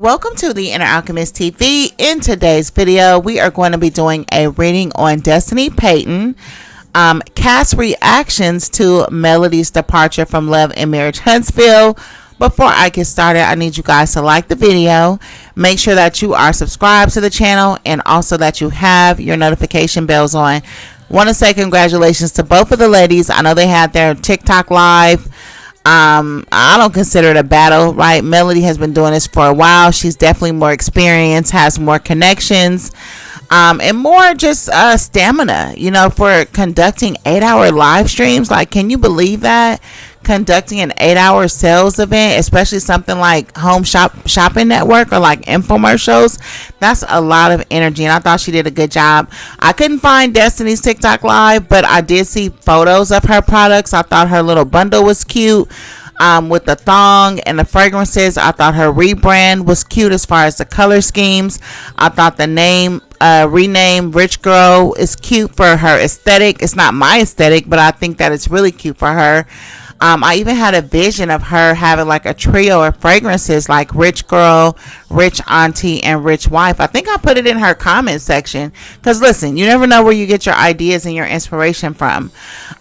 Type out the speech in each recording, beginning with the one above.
Welcome to the Inner Alchemist TV. In today's video, we are going to be doing a reading on Destiny Payton, cast reactions to Melody's departure from Love and Marriage Huntsville. Before I get started, I need you guys to like the video, make sure that you are subscribed to the channel, and also that you have your notification bells on. Want to say congratulations to both of the ladies. I know they had their TikTok live. I don't consider it a battle, right? Melody has been doing this for a while. She's definitely more experienced, has more connections, and more just stamina, for conducting 8-hour live streams. Like, can you believe that? Conducting an 8-hour sales event, especially something like shopping network or like infomercials, that's a lot of energy, and I thought she did a good job. I couldn't find Destiny's TikTok live, but I did see photos of her products. I thought her little bundle was cute, with the thong and the fragrances. I thought her rebrand was cute as far as the color schemes. I thought the name rename Rich Girl is cute for her aesthetic. It's not my aesthetic, but I think that it's really cute for her. I even had a vision of her having like a trio of fragrances like Rich Girl, Rich Auntie, and Rich Wife. I think I put it in her comment section because listen, you never know where you get your ideas and your inspiration from.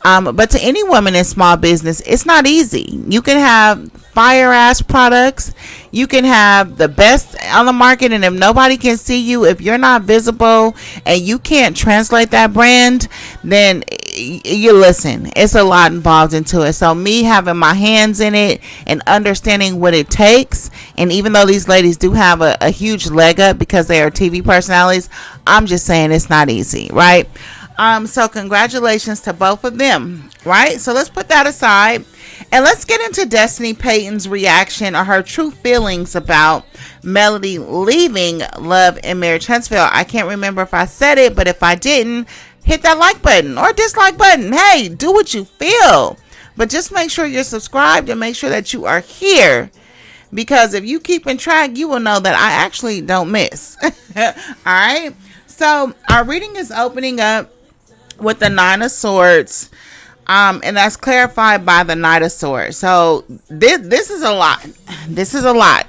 But to any woman in small business, it's not easy. You can have fire ass products, you can have the best on the market, and if nobody can see you, if you're not visible and you can't translate that brand, then you listen, it's a lot involved into it. So me having my hands in it and understanding what it takes, and even though these ladies do have a huge leg up because they are TV personalities, I'm just saying it's not easy, right? So congratulations to both of them, right? So let's put that aside and let's get into Destiny Payton's reaction or her true feelings about Melody leaving Love and Marriage Huntsville. I can't remember if I said it, but if I didn't, hit that like button or dislike button. Hey, do what you feel, but just make sure you're subscribed and make sure that you are here, because if you keep in track, you will know that I actually don't miss. All right, so our reading is opening up with the Nine of Swords, and that's clarified by the Knight of Swords. So this is a lot. This is a lot.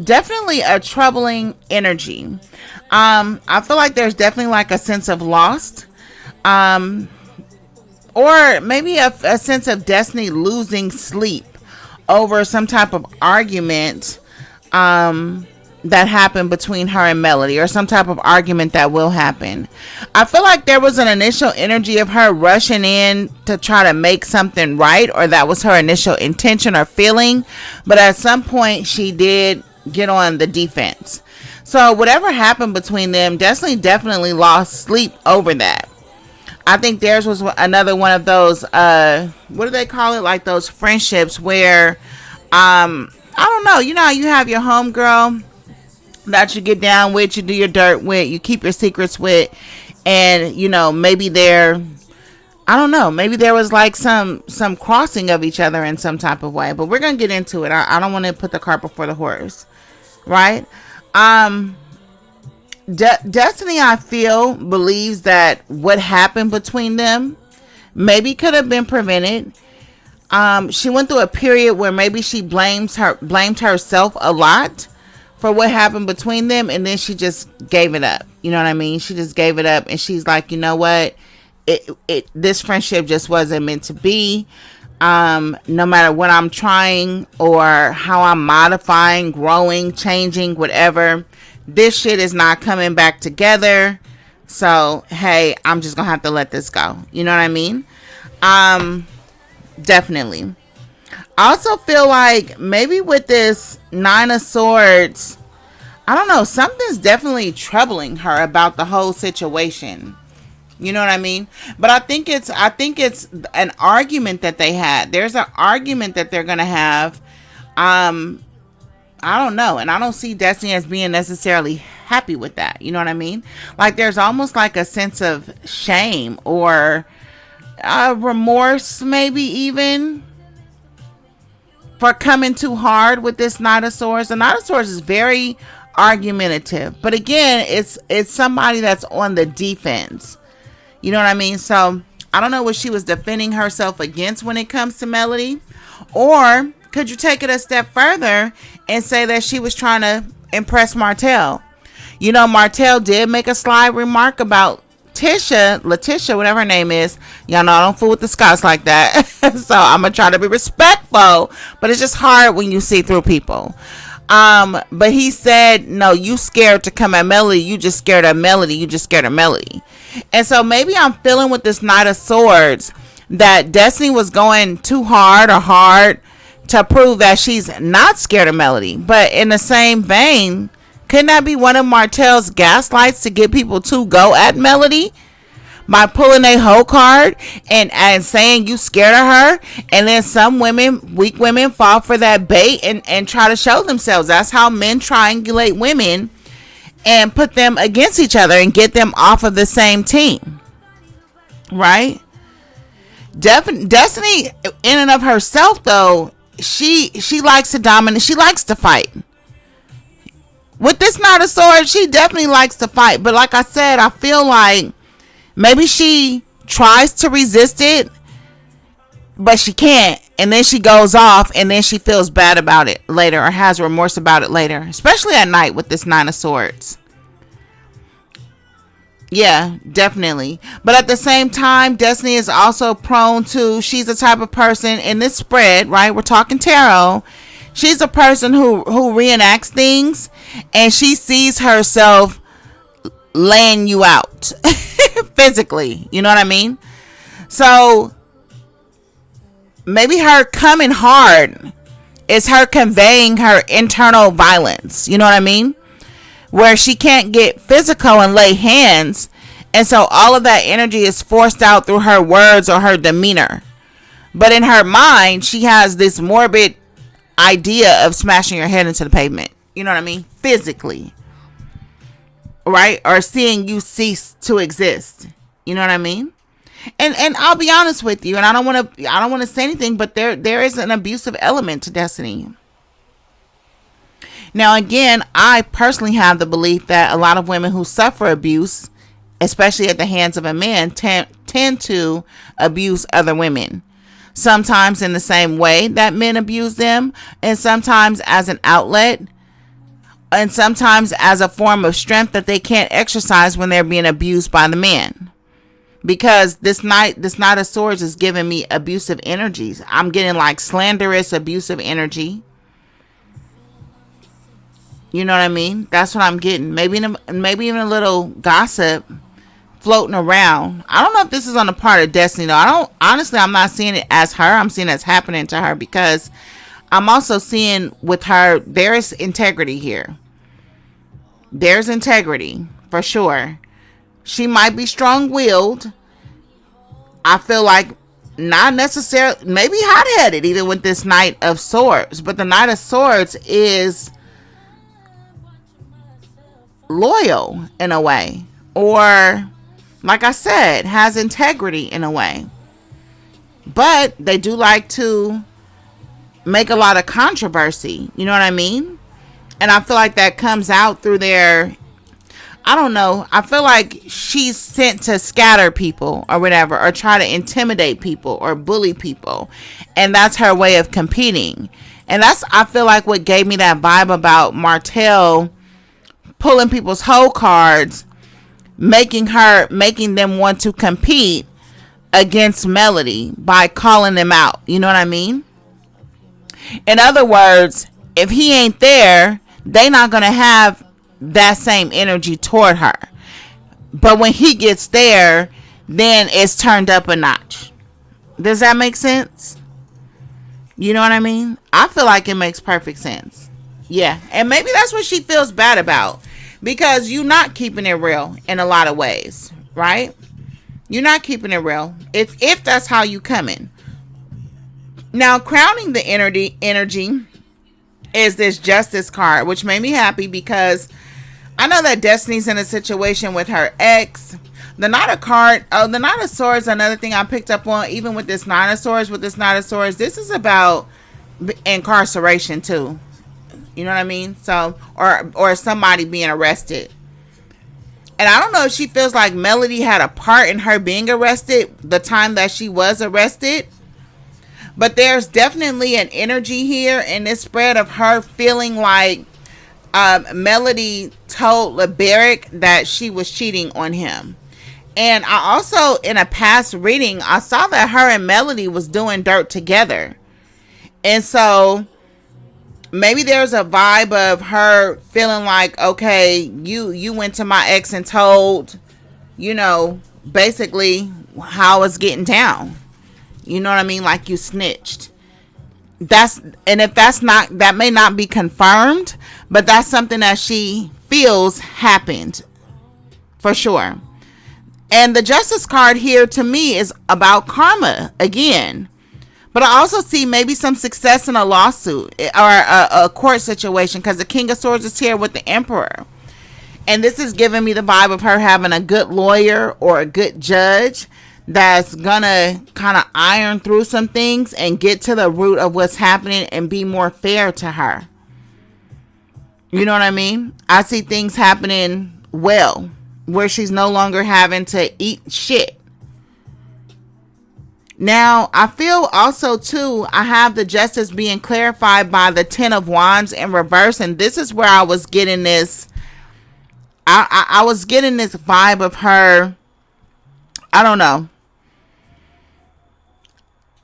Definitely a troubling energy. I feel like there's definitely like a sense of lost, or maybe a sense of Destiny losing sleep over some type of argument that happened between her and Melody, or some type of argument that will happen. I feel like there was an initial energy of her rushing in to try to make something right, or that was her initial intention or feeling, but at some point she did get on the defense. So whatever happened between them, Destiny definitely lost sleep over that. I think theirs was another one of those, what do they call it? Like those friendships where, I don't know, you have your homegirl that you get down with, you do your dirt with, you keep your secrets with, and, maybe there was like some crossing of each other in some type of way, but we're going to get into it. I don't want to put the cart before the horse, right? Destiny, I feel, believes that what happened between them maybe could have been prevented. She went through a period where maybe she blamed herself a lot for what happened between them, and then she just gave it up. You know what I mean? She just gave it up, and she's like, you know what? This friendship just wasn't meant to be. No matter what I'm trying or how I'm modifying, growing, changing, whatever, this shit is not coming back together. So, hey, I'm just gonna have to let this go. You know what I mean? Definitely. I also feel like maybe with this Nine of Swords, I don't know, something's definitely troubling her about the whole situation. You know what I mean? But I think it's an argument that they had. There's an argument that they're going to have. I don't know. And I don't see Destiny as being necessarily happy with that. You know what I mean? Like there's almost like a sense of shame or remorse, maybe even, for coming too hard with this Knight of Swords. The Knight of Swords is very argumentative. But again, it's somebody that's on the defense. You know what I mean? So I don't know what she was defending herself against when it comes to Melody, or could you take it a step further and say that she was trying to impress Martell? You know, Martell did make a sly remark about Letitia, whatever her name is. Y'all know I don't fool with the Scots like that. So I'm going to try to be respectful. But it's just hard when you see through people. But he said, no, you scared to come at Melody. You just scared of Melody. You just scared of Melody. And so maybe I'm feeling with this Knight of Swords that Destiny was going too hard to prove that she's not scared of Melody. But in the same vein, couldn't that be one of Martell's gaslights to get people to go at Melody? By pulling a hoe card and saying you scared of her, and then some women, weak women, fall for that bait and try to show themselves. That's how men triangulate women and put them against each other and get them off of the same team. Right? Destiny, in and of herself, though, she likes to dominate. She likes to fight. With this Knight of Swords, she definitely likes to fight. But like I said, I feel like maybe she tries to resist it, but she can't. And then she goes off, and then she feels bad about it later, or has remorse about it later. Especially at night with this Nine of Swords. Yeah, definitely. But at the same time, Destiny is also prone to, she's the type of person in this spread, right? We're talking tarot. She's a person who reenacts things, and she sees herself laying you out physically. You know what I mean? So maybe her coming hard is her conveying her internal violence. You know what I mean? Where she can't get physical and lay hands, and so all of that energy is forced out through her words or her demeanor. But in her mind, she has this morbid idea of smashing your head into the pavement. You know what I mean? Physically. Right? Or seeing you cease to exist. You know what I mean? And I'll be honest with you, and I don't want to say anything, but there is an abusive element to Destiny. Now, again, I personally have the belief that a lot of women who suffer abuse, especially at the hands of a man, tend to abuse other women. Sometimes in the same way that men abuse them, and sometimes as an outlet, and sometimes as a form of strength that they can't exercise when they're being abused by the man. Because this Knight of Swords is giving me abusive energies. I'm getting like slanderous, abusive energy. You know what I mean? That's what I'm getting. Maybe even a little gossip floating around. I don't know if this is on the part of Destiny, though. I'm not seeing it as her. I'm seeing it's happening to her, because I'm also seeing with her, there's integrity here. There's integrity for sure. She might be strong-willed. I feel like not necessarily, maybe hot-headed even with this Knight of Swords. But the Knight of Swords is loyal in a way, or like I said, has integrity in a way. But they do like to make a lot of controversy. You know what I mean? And I feel like that comes out through their, I don't know, I feel like she's sent to scatter people or whatever, or try to intimidate people or bully people. And that's her way of competing. And that's, I feel like, what gave me that vibe about Martell pulling people's hoe cards, making them want to compete against Melody by calling them out. You know what I mean? In other words, if he ain't there, they not going to have that same energy toward her. But when he gets there, then it's turned up a notch. Does that make sense? You know what I mean? I feel like it makes perfect sense. Yeah. And maybe that's what she feels bad about, because you're not keeping it real in a lot of ways, right? You're not keeping it real if that's how you come in. Now, crowning the energy is this Justice card, which made me happy because I know that Destiny's in a situation with her ex. The Knight of Swords, another thing I picked up on, even with this Knight of Swords, this is about incarceration too. You know what I mean? So, or somebody being arrested. And I don't know if she feels like Melody had a part in her being arrested the time that she was arrested. But there's definitely an energy here in this spread of her feeling like Melody told LeBeric that she was cheating on him. And I also, in a past reading, I saw that her and Melody was doing dirt together. And so maybe there's a vibe of her feeling like, okay, you went to my ex and told, basically how it's getting down. You know what I mean? Like you snitched. If that's not, that may not be confirmed, but that's something that she feels happened for sure. And the Justice card here to me is about karma again. But I also see maybe some success in a lawsuit or a court situation, because the King of Swords is here with the Emperor. And this is giving me the vibe of her having a good lawyer or a good judge that's gonna kind of iron through some things and get to the root of what's happening and be more fair to her. You know what I mean? I see things happening well, where she's no longer having to eat shit. Now, I feel also too, I have the Justice being clarified by the Ten of Wands in reverse, and this is where I was getting this. I was getting this vibe of her. I don't know.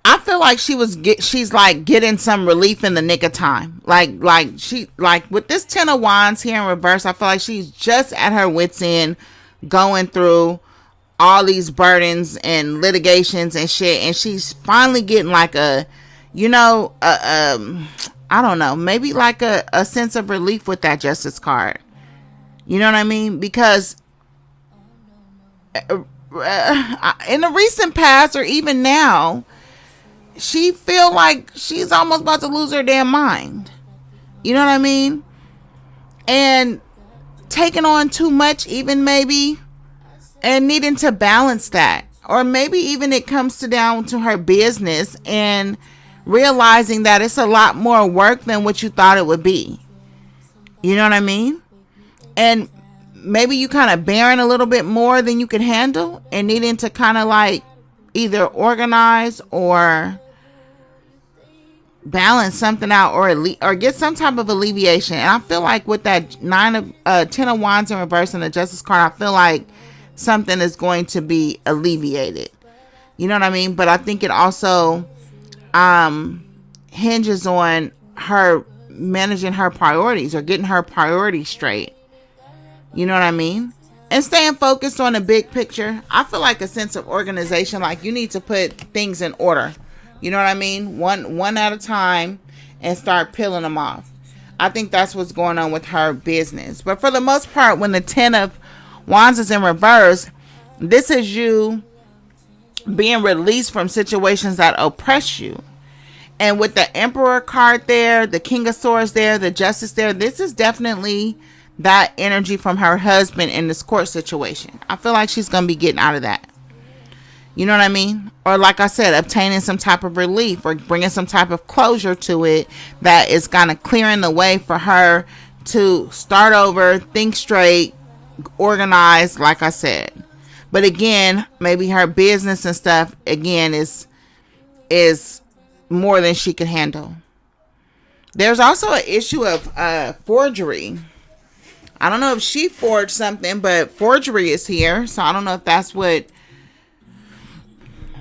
I feel like she's like getting some relief in the nick of time. Like with this Ten of Wands here in reverse, I feel like she's just at her wit's end, going through all these burdens and litigations and shit, and she's finally getting like I don't know, maybe like a sense of relief with that Justice card. You know what I mean? Because in the recent past or even now, she feel like she's almost about to lose her damn mind. You know what I mean? And taking on too much, even maybe, and needing to balance that. Or maybe even it comes down to her business and realizing that it's a lot more work than what you thought it would be. You know what I mean? And maybe you kind of bearing a little bit more than you can handle and needing to kind of like either organize or balance something out or get some type of alleviation. And I feel like with that Ten of Wands in reverse and the Justice card, I feel like something is going to be alleviated. You know what I mean? But I think it also hinges on her managing her priorities or getting her priorities straight. You know what I mean? And staying focused on the big picture. I feel like a sense of organization, like you need to put things in order. You know what I mean? One at a time and start peeling them off. I think that's what's going on with her business. But for the most part, when the Ten of Wands is in reverse, this is you being released from situations that oppress you. And with the Emperor card there, the King of Swords there, the Justice there, this is definitely that energy from her husband in this court situation. I feel like she's going to be getting out of that. You know what I mean? Or like I said, obtaining some type of relief or bringing some type of closure to it that is kind of clearing the way for her to start over, think straight, organize, like I said. But again, maybe her business and stuff, again, is more than she can handle. There's also an issue of forgery. I don't know if she forged something, but forgery is here. So I don't know if that's what,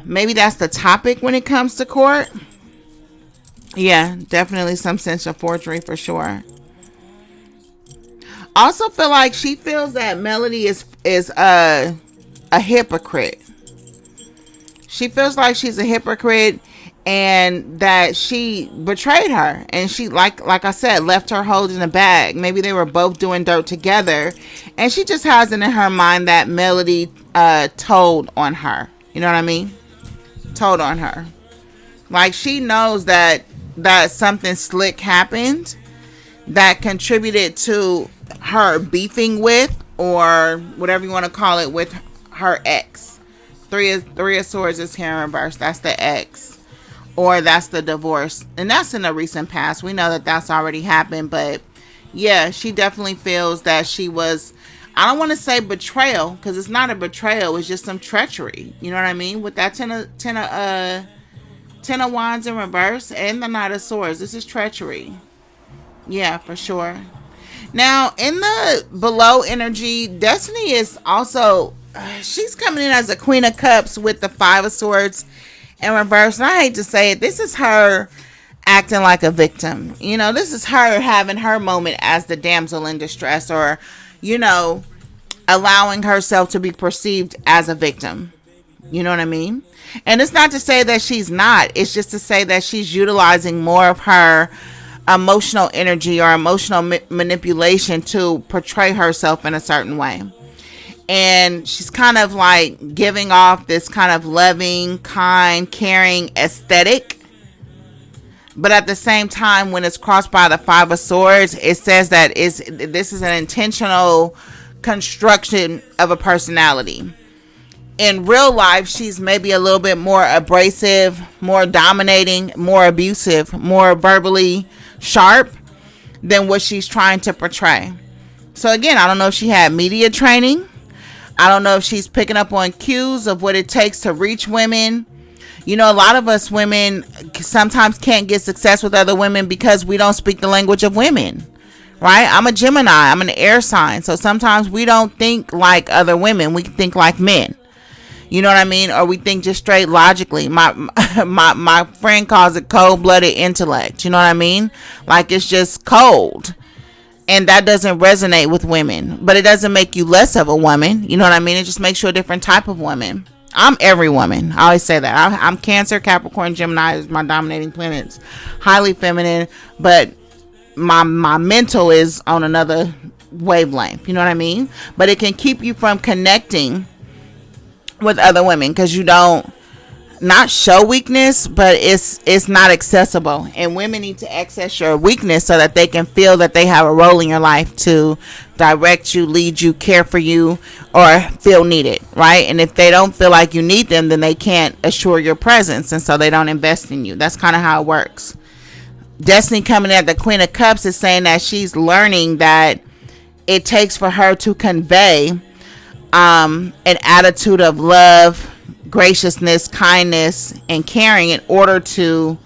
maybe that's the topic when it comes to court. Yeah, definitely some sense of forgery for sure. Also feel like she feels that Melody is a hypocrite. She feels like she's a hypocrite and that she betrayed her, and she like I said, left her holding the bag. Maybe they were both doing dirt together, and she just has it in her mind that Melody told on her. You know what I mean? Told on her. Like she knows that something slick happened that contributed to her beefing with, or whatever you want to call it, with her ex. Three of Swords is here in reverse. That's the ex. Or that's the divorce. And that's in the recent past. We know that that's already happened. But yeah, she definitely feels that she was, I don't want to say betrayal, because it's not a betrayal. It's just some treachery. You know what I mean? With that ten Ten of Wands in reverse and the Knight of Swords. This is treachery. Yeah, for sure. Now, in the below energy, Destiny is also, she's coming in as a Queen of Cups with the Five of Swords in reverse. And I hate to say it, this is her acting like a victim. You know, this is her having her moment as the damsel in distress, or, you know, allowing herself to be perceived as a victim. You know what I mean? And it's not to say that she's not. It's just to say that she's utilizing more of her emotional energy or emotional manipulation to portray herself in a certain way. And she's kind of like giving off this kind of loving, kind, caring aesthetic. But at the same time, when it's crossed by the Five of Swords, it says that this is an intentional construction of a personality. In real life, she's maybe a little bit more abrasive, more dominating, more abusive, more verbally sharp than what she's trying to portray. So again, I don't know if she had media training. I don't know if she's picking up on cues of what it takes to reach women. You know, a lot of us women sometimes can't get success with other women because we don't speak the language of women. Right? I'm a Gemini. I'm an air sign. So sometimes we don't think like other women. We think like men. You know what I mean? Or we think just straight logically. My friend calls it cold-blooded intellect. You know what I mean? Like it's just cold. And that doesn't resonate with women. But it doesn't make you less of a woman. You know what I mean? It just makes you a different type of woman. I'm every woman. I always say that. I'm Cancer, Capricorn, Gemini is my dominating planets. Highly feminine. But my mental is on another wavelength. You know what I mean? But it can keep you from connecting with other women because you don't not show weakness, but it's not accessible, and women need to access your weakness so that they can feel that they have a role in your life to direct you, lead you, care for you, or feel needed, right? And if they don't feel like you need them, then they can't assure your presence, and so they don't invest in you. That's kind of how it works. Destiny coming at the Queen of Cups is saying that she's learning that it takes for her to convey an attitude of love, graciousness, kindness, and caring in order to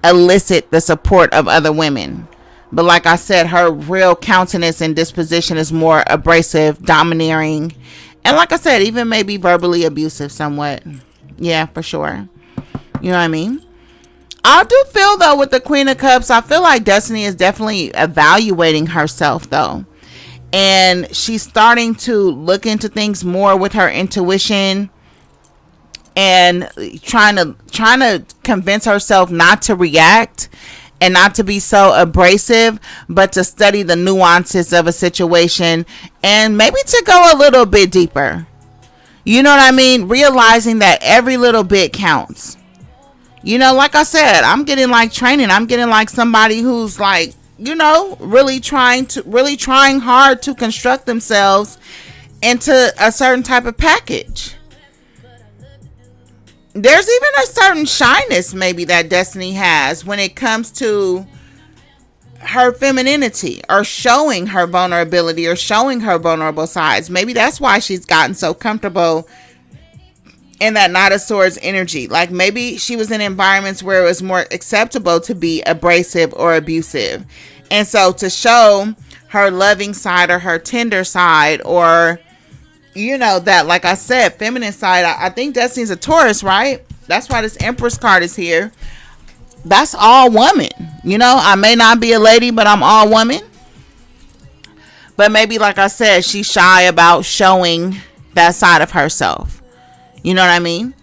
elicit the support of other women. But like I said, her real countenance and disposition is more abrasive, domineering, and like I said, even maybe verbally abusive somewhat. Yeah, for sure. You know what I mean? I do feel though with the Queen of Cups, I feel like Destiny is definitely evaluating herself though. And she's starting to look into things more with her intuition and trying to convince herself not to react and not to be so abrasive, but to study the nuances of a situation and maybe to go a little bit deeper. You know what I mean? Realizing that every little bit counts. You know, like I said, I'm getting like training. I'm getting like somebody who's like, you know, really trying hard to construct themselves into a certain type of package. There's even a certain shyness maybe that Destiny has when it comes to her femininity or showing her vulnerability or showing her vulnerable sides. Maybe that's why she's gotten so comfortable in that Knight of Swords energy. Like maybe she was in environments where it was more acceptable to be abrasive or abusive. And so to show her loving side or her tender side or, you know, that, like I said, feminine side, I think Destiny's a Taurus, right? That's why this Empress card is here. That's all woman. You know, I may not be a lady, but I'm all woman. But maybe, like I said, she's shy about showing that side of herself. You know what I mean?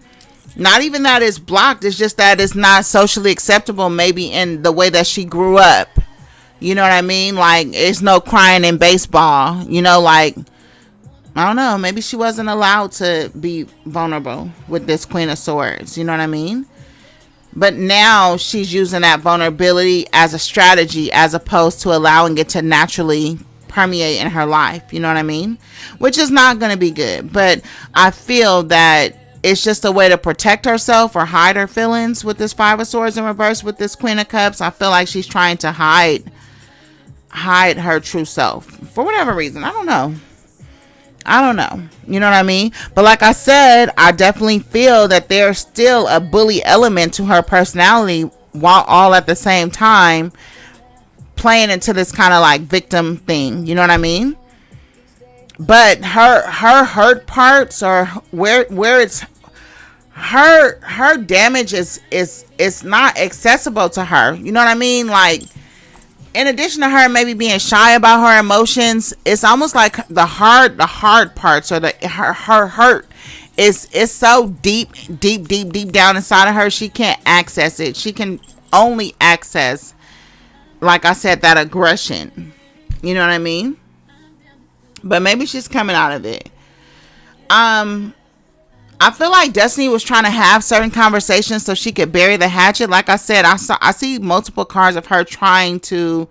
Not even that it's blocked. It's just that it's not socially acceptable maybe in the way that she grew up. You know what I mean? Like, it's no crying in baseball. You know, like, I don't know. Maybe she wasn't allowed to be vulnerable with this Queen of Swords. You know what I mean? But now she's using that vulnerability as a strategy as opposed to allowing it to naturally permeate in her life. You know what I mean? Which is not going to be good. But I feel that it's just a way to protect herself or hide her feelings with this Five of Swords in reverse with this Queen of Cups. I feel like she's trying to hide her true self for whatever reason. I don't know. I don't know. You know what I mean? But like I said, I definitely feel that there's still a bully element to her personality, while all at the same time playing into this kind of like victim thing. You know what I mean? But her hurt parts, or where it's her damage is not accessible to her. You know what I mean? Like, in addition to her maybe being shy about her emotions, it's almost like the hard parts, or her hurt is so deep down inside of her. She can't access it. She can only access, like I said, that aggression. You know what I mean? But maybe she's coming out of it. I feel like Destiny was trying to have certain conversations so she could bury the hatchet. Like I said, I see multiple cards of her trying to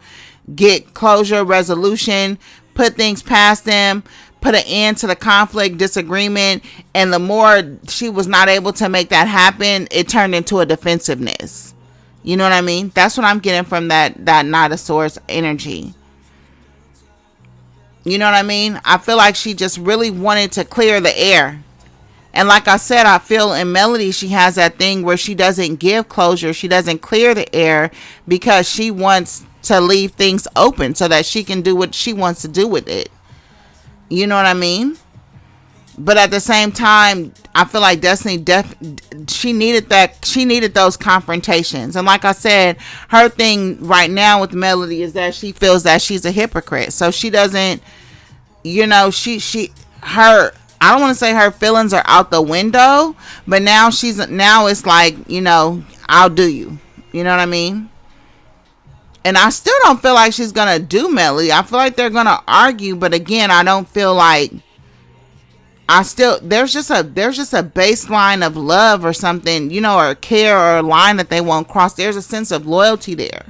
get closure, resolution, put things past them, put an end to the conflict, disagreement. And the more she was not able to make that happen, it turned into a defensiveness. You know what I mean? That's what I'm getting from that Knight of Swords energy. You know what I mean? I feel like she just really wanted to clear the air. And like I said, I feel in Melody, she has that thing where she doesn't give closure. She doesn't clear the air because she wants to leave things open so that she can do what she wants to do with it. You know what I mean? But at the same time, I feel like Destiny, she needed that. She needed those confrontations. And like I said, her thing right now with Melody is that she feels that she's a hypocrite. So she doesn't, you know, her, I don't want to say her feelings are out the window, but now it's like, you know, I'll do you. You know what I mean? And I still don't feel like she's going to do Melody. I feel like they're going to argue, but again, I don't feel like there's just a baseline of love or something, you know, or care, or a line that they won't cross. There's a sense of loyalty there.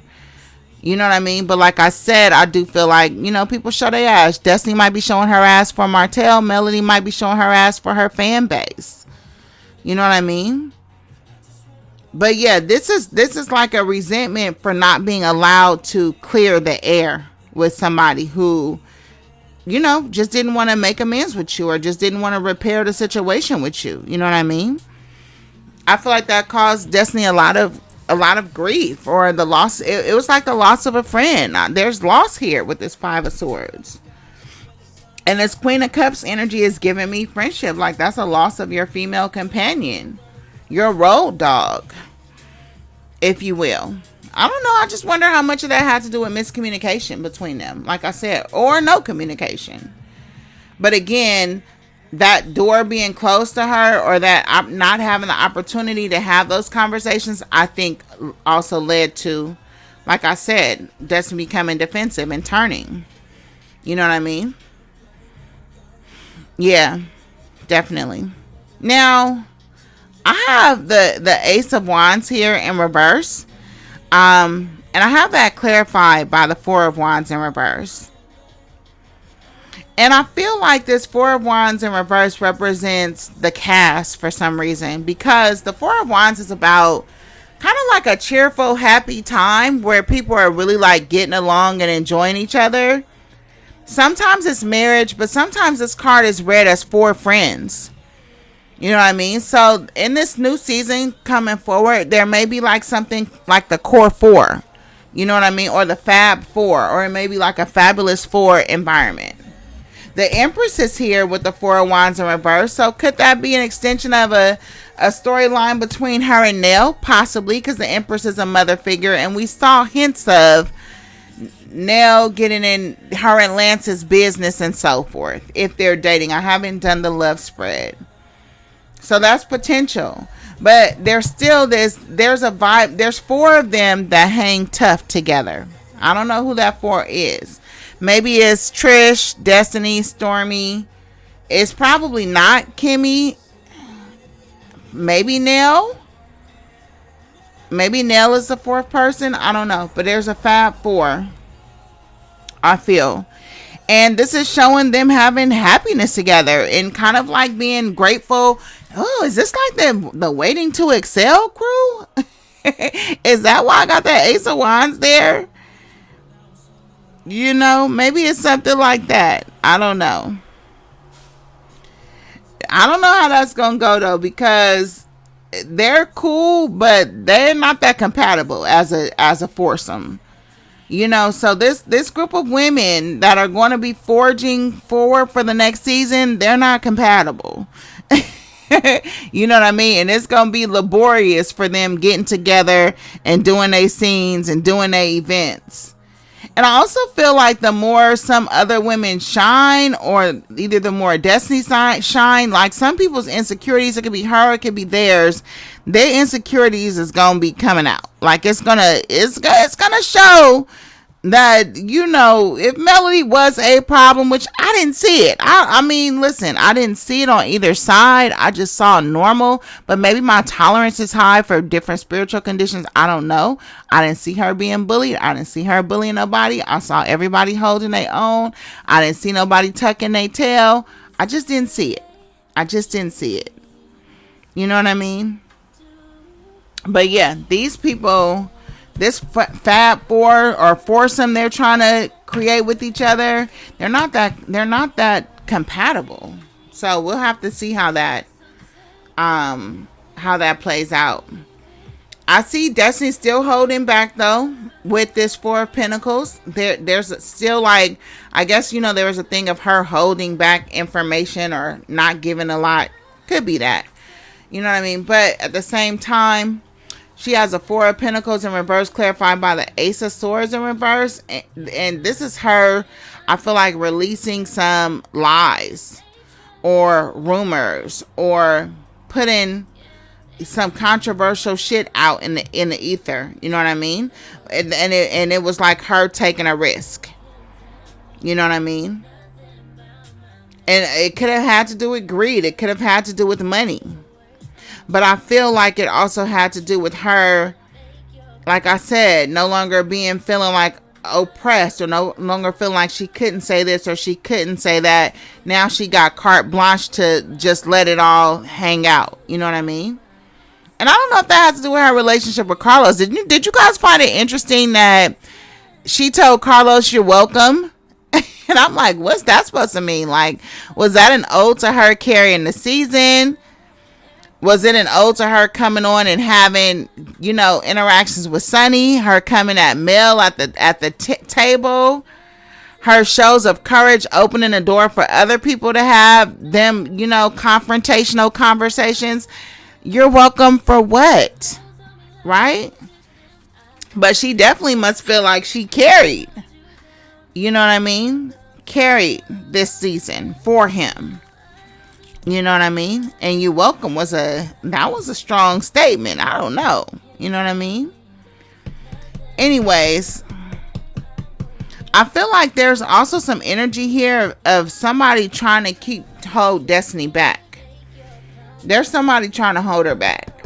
You know what I mean? But like I said, I do feel like, you know, people show their ass. Destiny might be showing her ass for Martell. Melody might be showing her ass for her fan base. You know what I mean? But yeah, this is like a resentment for not being allowed to clear the air with somebody who, you know, just didn't want to make amends with you, or just didn't want to repair the situation with you. You know what I mean? I feel like that caused Destiny a lot of grief, or the loss. It was like the loss of a friend. There's loss here with this Five of Swords. And this Queen of Cups energy is giving me friendship. Like, that's a loss of your female companion, your road dog, if you will. I don't know. I just wonder how much of that had to do with miscommunication between them, like I said, or no communication. But again, that door being closed to her, or that not having the opportunity to have those conversations, I think also led to, like I said, Destiny becoming defensive and turning. You know what I mean? Yeah, definitely. Now, I have the Ace of Wands here in reverse. And I have that clarified by the Four of Wands in reverse. And I feel like this Four of Wands in reverse represents the cast for some reason, because the Four of Wands is about kind of like a cheerful, happy time where people are really like getting along and enjoying each other. Sometimes it's marriage, but sometimes this card is read as four friends. You know what I mean? So in this new season coming forward, there may be like something like the core four. You know what I mean? Or the fab four, or it may be like a fabulous four environment. The Empress is here with the Four of Wands in reverse. So could that be an extension of a storyline between her and Nell? Possibly, because the Empress is a mother figure. And we saw hints of Nell getting in her and Lance's business and so forth, if they're dating. I haven't done the love spread. So that's potential. But there's still there's a vibe. There's four of them that hang tough together. I don't know who that four is. Maybe it's Trish, Destiny, Stormy. It's probably not Kimmy. Maybe Nell. Maybe Nell is the fourth person. I don't know. But there's a fab four, I feel. And this is showing them having happiness together and kind of like being grateful. Oh, is this like the Waiting to Excel crew? Is that why I got that Ace of Wands there? You know, maybe it's something like that. I don't know. I don't know how that's gonna go though, because they're cool, but they're not that compatible as a foursome. So this group of women that are going to be forging forward for the next season, they're not compatible. You know what I mean? And it's going to be laborious for them getting together and doing their scenes and doing their events. And I also feel like the more some other women shine, or either the more Destiny shine, like some people's insecurities, it could be her, it could be theirs. Their insecurities is gonna be coming out. Like it's gonna show that, if Melody was a problem, which I didn't see it. I mean, listen, I didn't see it on either side. I just saw normal, but maybe my tolerance is high for different spiritual conditions. I don't know. I didn't see her being bullied. I didn't see her bullying nobody. I saw everybody holding their own. I didn't see nobody tucking their tail. I just didn't see it. You know what I mean? But yeah, these people, this Fab Four or foursome they're trying to create with each other, they're not that compatible. So we'll have to see how that plays out. I see Destiny still holding back though with this Four of Pentacles. There's still, like, I guess there was a thing of her holding back information or not giving a lot. Could be that. You know what I mean? But at the same time, she has a Four of Pentacles in reverse, clarified by the Ace of Swords in reverse. And this is her, I feel like, releasing some lies or rumors or putting some controversial shit out in the ether. You know what I mean? And it was like her taking a risk. You know what I mean? And it could have had to do with greed. It could have had to do with money. But I feel like it also had to do with her, like I said, no longer feeling like oppressed, or no longer feeling like she couldn't say this or she couldn't say that. Now she got carte blanche to just let it all hang out. You know what I mean? And I don't know if that has to do with her relationship with Carlos. Did you guys find it interesting that she told Carlos, "You're welcome"? And I'm like, what's that supposed to mean? Like, was that an ode to her carrying the season? Was it an ode to her coming on and having, interactions with Sunny? Her coming at Mel at the table? Her shows of courage opening the door for other people to have them, confrontational conversations? You're welcome for what? Right? But she definitely must feel like she carried. You know what I mean? Carried this season for him. You know what I mean? And "you welcome" was a strong statement. I don't know. You know what I mean? Anyways, I feel like there's also some energy here of somebody trying to hold Destiny back. There's somebody trying to hold her back.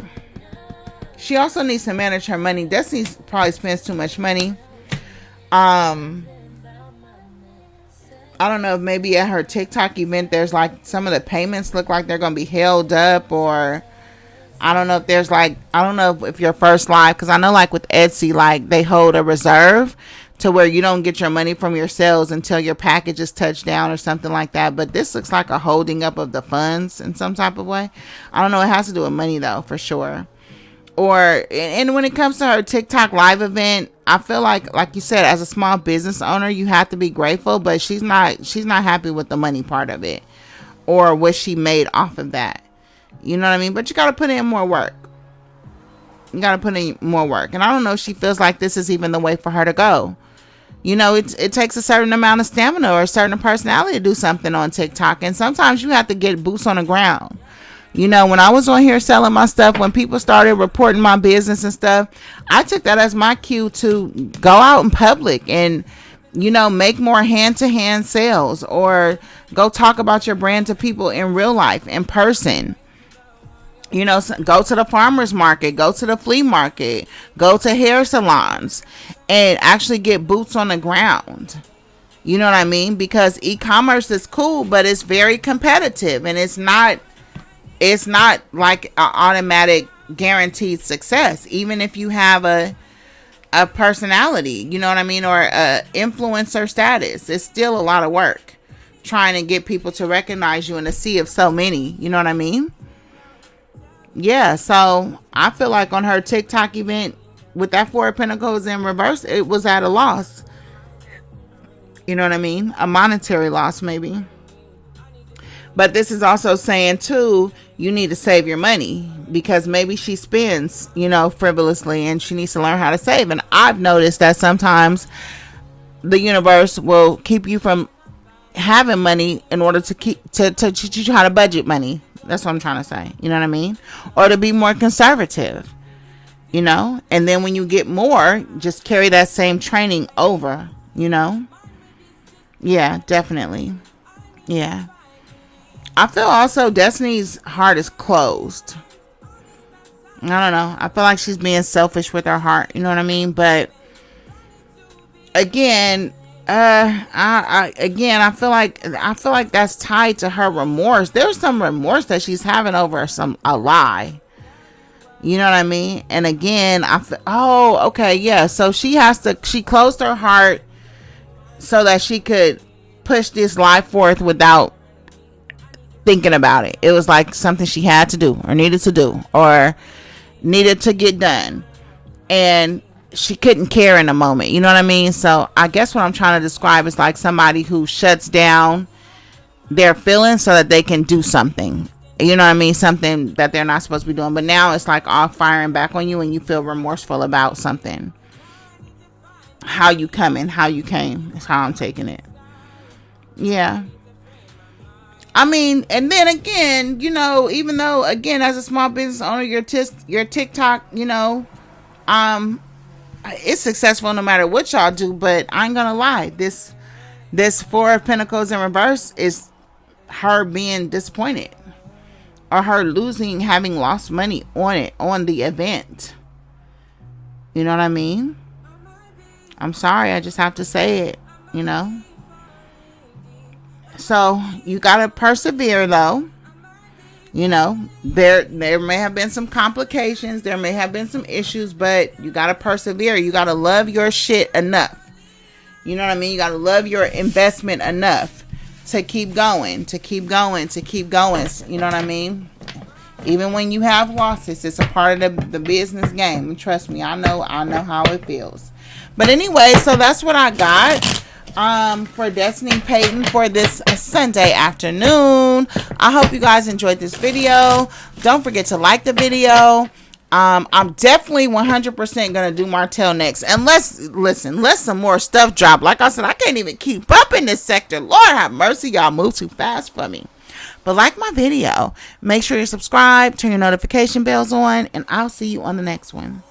She also needs to manage her money. Destiny probably spends too much money. I don't know if maybe at her TikTok event there's like some of the payments look like they're going to be held up, or I don't know if your first live, because I know like with Etsy, like they hold a reserve to where you don't get your money from your sales until your package is touched down or something like that. But this looks like a holding up of the funds in some type of way. I don't know. It has to do with money though, for sure. And when it comes to her TikTok live event, I feel like you said, as a small business owner, you have to be grateful, but she's not happy with the money part of it or what she made off of that. You know what I mean? But you got to put in more work. And I don't know if she feels like this is even the way for her to go. It takes a certain amount of stamina or a certain personality to do something on TikTok. And sometimes you have to get boots on the ground. When I was on here selling my stuff, when people started reporting my business and stuff, I took that as my cue to go out in public and, make more hand-to-hand sales, or go talk about your brand to people in real life, in person. Go to the farmer's market, go to the flea market, go to hair salons, and actually get boots on the ground. You know what I mean? Because e-commerce is cool, but it's very competitive, and it's not like an automatic guaranteed success. Even if you have a personality, you know what I mean, or a influencer status, it's still a lot of work trying to get people to recognize you in a sea of so many. You know what I mean? Yeah, so I feel like on her TikTok event with that Four of Pentacles in reverse, it was at a loss. You know what I mean? A monetary loss, maybe. But this is also saying, too, you need to save your money because maybe she spends, you know, frivolously, and she needs to learn how to save. And I've noticed that sometimes the universe will keep you from having money in order to teach you how to budget money. That's what I'm trying to say. You know what I mean? Or to be more conservative, you know? And then when you get more, just carry that same training over, you know? Yeah, definitely. Yeah. I feel also Destiny's heart is closed. I don't know. I feel like she's being selfish with her heart. You know what I mean? But again, I feel like that's tied to her remorse. There's some remorse that she's having over a lie. You know what I mean? And again, okay, yeah. So she closed her heart so that she could push this lie forth without thinking about it. It was like something she had to do or needed to do or needed to get done. And she couldn't care in a moment. You know what I mean? So I guess what I'm trying to describe is like somebody who shuts down their feelings so that they can do something. You know what I mean? Something that they're not supposed to be doing. But now it's like all firing back on you and you feel remorseful about something. How you came is how I'm taking it. Yeah. I mean, and then again, you know, even though again as a small business owner, your TikTok, you know, it's successful no matter what y'all do, but I ain't gonna lie, this Four of Pentacles in reverse is her being disappointed or her having lost money on the event. You know what I mean? I'm sorry, I just have to say it, you know. So you gotta persevere though. You know, there may have been some complications, there may have been some issues, but you gotta persevere. You gotta love your shit enough. You know what I mean? You gotta love your investment enough to keep going. You know what I mean? Even when you have losses, it's a part of the business game. And trust me, I know how it feels. But anyway, so that's what I got for Destiny Payton for this Sunday afternoon. I hope you guys enjoyed this video. Don't forget to like the video. I'm definitely 100% gonna do Martell next, unless some more stuff drop. Like I said, I can't even keep up in this sector. Lord have mercy, y'all move too fast for me. But like my video, make sure you subscribe, turn your notification bells on, and I'll see you on the next one.